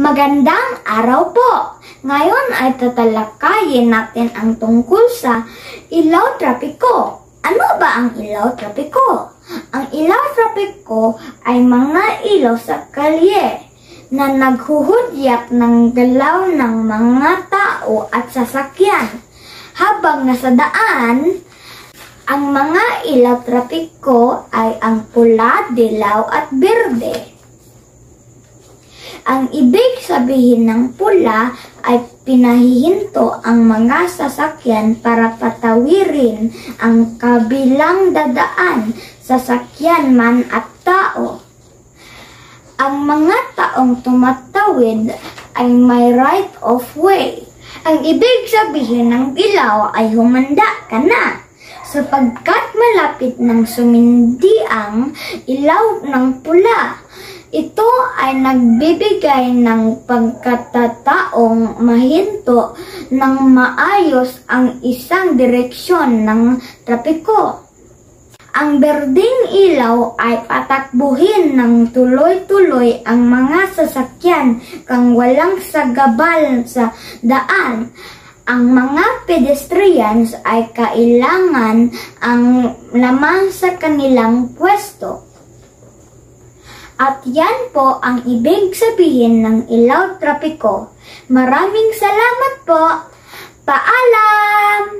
Magandang araw po! Ngayon ay tatalakayin natin ang tungkol sa ilaw trapiko. Ano ba ang ilaw trapiko? Ang ilaw trapiko ay mga ilaw sa kalye na naghuhudyat ng galaw ng mga tao at sasakyan. Habang nasa daan, ang mga ilaw trapiko ay ang pula, dilaw at berde. Ang ibig sabihin ng pula ay pinahihinto ang mga sasakyan para patawirin ang kabilang dadaan, sasakyan man at tao. Ang mga taong tumatawid ay may right of way. Ang ibig sabihin ng dilaw ay humanda ka na, sapagkat malapit ng sumindi ang ilaw ng pula. Ito ay nagbibigay ng pagkatataong mahinto ng maayos ang isang direksyon ng trapiko. Ang berdeng ilaw ay patakbuhin ng tuloy-tuloy ang mga sasakyan kang walang sagabal sa daan. Ang mga pedestrians ay kailangan ang naman sa kanilang pwesto. At yan po ang ibig sabihin ng ilaw trapiko. Maraming salamat po. Paalam!